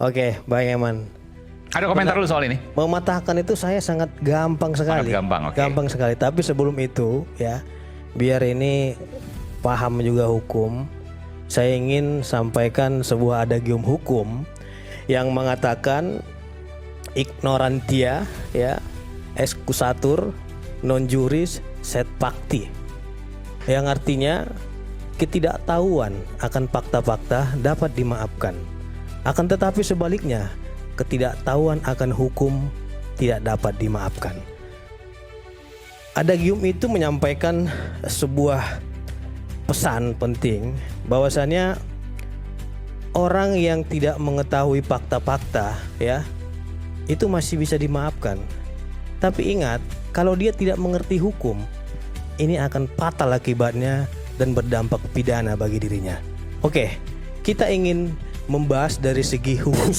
Oke, Bang Eman. Ada komentar dulu soal ini? Mematahkan itu saya sangat gampang sekali. Sangat gampang, oke. Gampang sekali. Tapi sebelum itu ya, biar ini paham juga hukum, saya ingin sampaikan sebuah adagium hukum yang mengatakan ignorantia ya, excusatur non juris sed pacti. Yang artinya ketidaktahuan akan fakta-fakta dapat dimaafkan. Akan tetapi sebaliknya, ketidaktahuan akan hukum tidak dapat dimaafkan. Adagium itu menyampaikan sebuah pesan penting bahwasannya orang yang tidak mengetahui fakta-fakta ya, itu masih bisa dimaafkan. Tapi ingat, kalau dia tidak mengerti hukum, ini akan fatal akibatnya dan berdampak pidana bagi dirinya. Oke, kita ingin membahas dari segi hukum.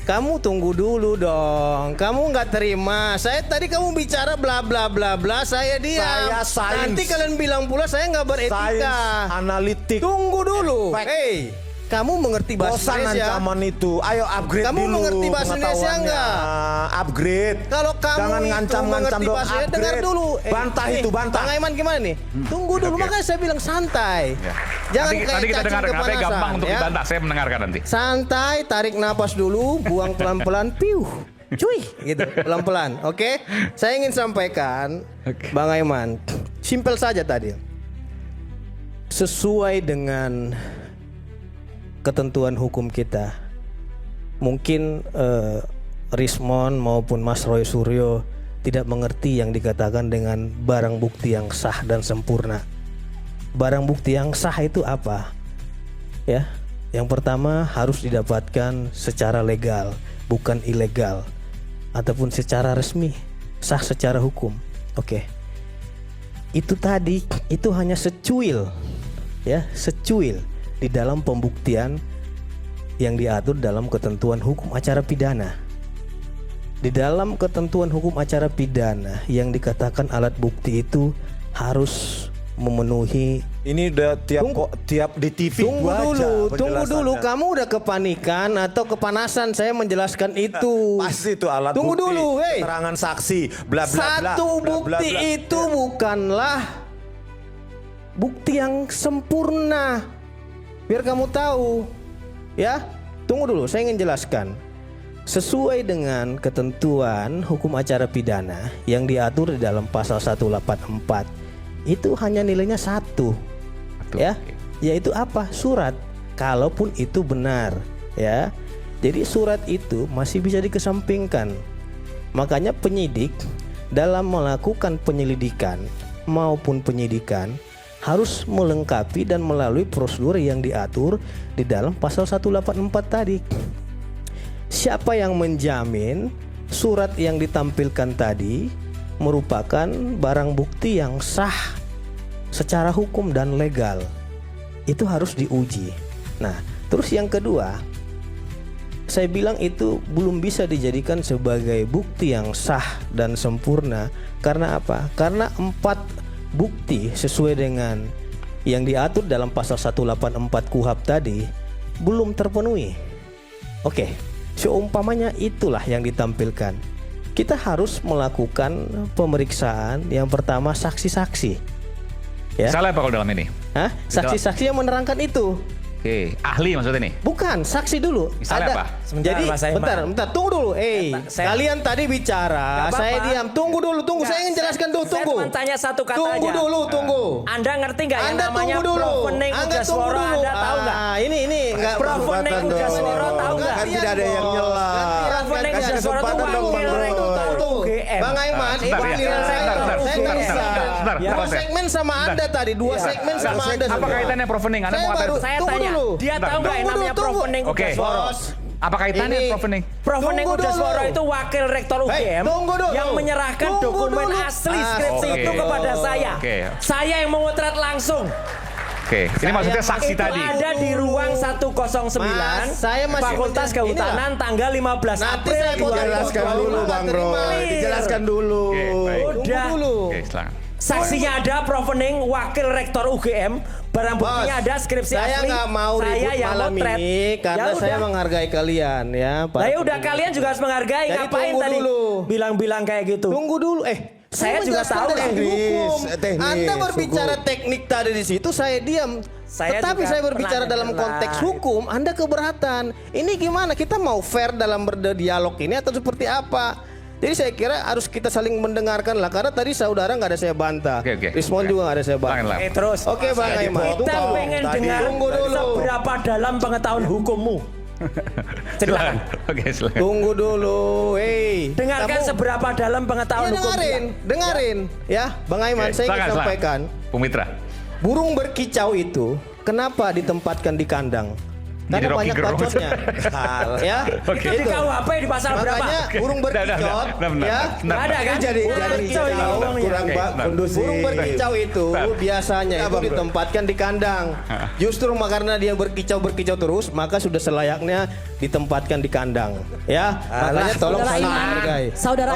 Kamu tunggu dulu dong. Kamu nggak terima. Saya tadi kamu bicara bla bla bla bla. Saya diam. Saya sains. Nanti kalian bilang pula saya nggak beretika. Sains analitik. Tunggu dulu. Fact. Hey, kamu mengerti bahasa Bosan Indonesia? ancaman itu. Ayo upgrade Kamu dulu. mengerti bahasa Indonesia pengetahuannya. nggak? Upgrade. Kalau kamu jangan itu ngancam-ngancam mengerti dong. bahasa Indonesia, dengar dulu. Bantah itu, bantah. Bang Aiman gimana nih? Tunggu dulu, Oke. makanya saya bilang santai. Ya. Jangan nanti kayak kita cacing dengar, katanya kepanasan, gampang untuk ya. dibantah. Saya mendengarkan nanti. Santai, tarik napas dulu, buang pelan-pelan, piuh. Cuy, gitu, pelan-pelan. Oke? Saya ingin sampaikan, Bang Aiman, simpel saja tadi. Sesuai dengan ketentuan hukum kita, mungkin Rismon maupun Mas Roy Suryo tidak mengerti yang dikatakan dengan barang bukti yang sah dan sempurna. Barang bukti yang sah itu apa? Ya, yang pertama harus didapatkan secara legal, bukan ilegal, ataupun secara resmi, sah secara hukum. Oke. Itu tadi, itu hanya secuil, ya, secuil di dalam pembuktian yang diatur dalam ketentuan hukum acara pidana. Di dalam ketentuan hukum acara pidana yang dikatakan alat bukti itu harus memenuhi. Ini udah tiap di TV Tunggu dulu, kamu udah kepanikan atau kepanasan saya menjelaskan itu. Pasti itu alat Tunggu bukti. dulu, hey. Keterangan saksi, bla bla bla. Satu bla, bla, bukti bla. itu bukanlah bukti yang sempurna. Biar kamu tahu, ya. Tunggu dulu, saya ingin jelaskan. Sesuai dengan ketentuan hukum acara pidana yang diatur di dalam pasal 184, itu hanya nilainya satu, ya, yaitu apa? Surat. Kalaupun itu benar, ya. Jadi surat itu masih bisa dikesampingkan. Makanya penyidik dalam melakukan penyelidikan maupun penyidikan harus melengkapi dan melalui prosedur yang diatur di dalam pasal 184 tadi. Siapa yang menjamin surat yang ditampilkan tadi merupakan barang bukti yang sah secara hukum dan legal? Itu harus diuji. Nah, terus yang kedua, saya bilang itu belum bisa dijadikan sebagai bukti yang sah dan sempurna. Karena apa? Karena 4 bukti sesuai dengan yang diatur dalam pasal 184 KUHP tadi belum terpenuhi. Oke, seumpamanya itulah yang ditampilkan. Kita harus melakukan pemeriksaan yang pertama saksi-saksi. Ya. Salah apa kalau dalam ini? Hah? Saksi-saksi yang menerangkan itu. Oke, ahli maksudnya nih? Bukan, saksi dulu. Misalnya apa? Sebentar, Jadi, Mas Aiman. bentar, tunggu dulu. Kalian tadi bicara, Gak saya apa-apa. diam. Tunggu dulu, tunggu. Saya ingin jelaskan dulu, Saya tunggu. cuma tanya satu kata Tunggu aja. dulu, tunggu. Anda ngerti nggak yang Anda namanya tunggu dulu. Provening Anda Uda tunggu Swara? dulu. Anda tahu nggak? Ini enggak Provening Uda Swara tahu nggak? Kan tidak ada yang nyela. Provening Kasih Uda Swara itu kesempatan dong, Bang wakil Bro. rektor UGM. Bang Aiman, Sebentar, ini ya. saya Sebentar, nggak sebentar, bisa. sebentar, Dua sebentar. segmen sama Anda tadi, dua segmen sama Anda. Apa semua. kaitannya provening? Anda Saya mau katakan? baru- Saya Tunggu tanya, dulu. dia tahu nggak yang Tunggu namanya dulu, tunggu. Provening Oke. Uda Swara? Bos. Apa kaitannya Ini- provening? Provening Tunggu Uda dulu. Swara itu wakil rektor UGM tunggu dulu. yang menyerahkan Tunggu dokumen dulu. asli Ah, skripsi oke. itu kepada saya. Oke. Saya yang memotret langsung. Oke, ini maksudnya saksi Itu tadi. ada di ruang 109 Mas, saya masih Fakultas menjelaskan. Kehutanan tanggal 15 Nanti April saya mau 2020. Dijelaskan dulu, Bang Bro. Terima. Dijelaskan dulu. Oke, baik. Tunggu Udah. dulu. Oke, silakan. Saksinya ada, Prof Ening, wakil rektor UGM. Barang buktinya Bos, ada, skripsi saya asli. nggak mau Saya ribut yang malam motret. ini karena Ya saya udah. menghargai kalian ya. para Lah ya udah pendengar. kalian juga harus menghargai. Jadi Ngapain tunggu tadi dulu. bilang-bilang kayak gitu? Tunggu dulu. Saya juga menjelaskan tahu dari teknis, hukum. teknis, Anda berbicara hukum. teknik tadi di situ, saya diam. Saya Tetapi juga saya berbicara pernah dalam dengar. konteks hukum, Anda keberatan. Ini gimana? Kita mau fair dalam berdialog ini atau seperti apa? Jadi saya kira harus kita saling mendengarkan lah. Karena tadi saudara nggak ada saya bantah. Oke. Respon juga nggak ada saya Bang bantah. Elang. Terus. Oke Bang Aiman. Kita Tunggu. pengen Tadi. dengar Tunggu dulu. seberapa dalam pengetahuan hukummu. Silakan. Oke, silakan. Tunggu dulu. Hei. Dengarkan kamu- seberapa dalam Ya, pengetahuan hukum. dengerin. Ya, Bang Aiman, Oke, saya ingin silakan, silakan. sampaikan. Bung Mitra. Burung berkicau itu kenapa ditempatkan di kandang? Jadi Karena Rocky banyak Gerung. bacotnya. ya, Oke. Itu di KUHP di pasal berapa? Makanya burung berkicau, Benar. ya. Nggak ada kan? Jadi Burung berkicau ini ngomongnya. kurang Oke, benar. kondusif. Burung berkicau itu biasanya itu Bro? ditempatkan di kandang. Justru karena dia berkicau terus, maka sudah selayaknya ditempatkan di kandang. Ya, makanya tolong Saudara saling Iman, menghargai. saudara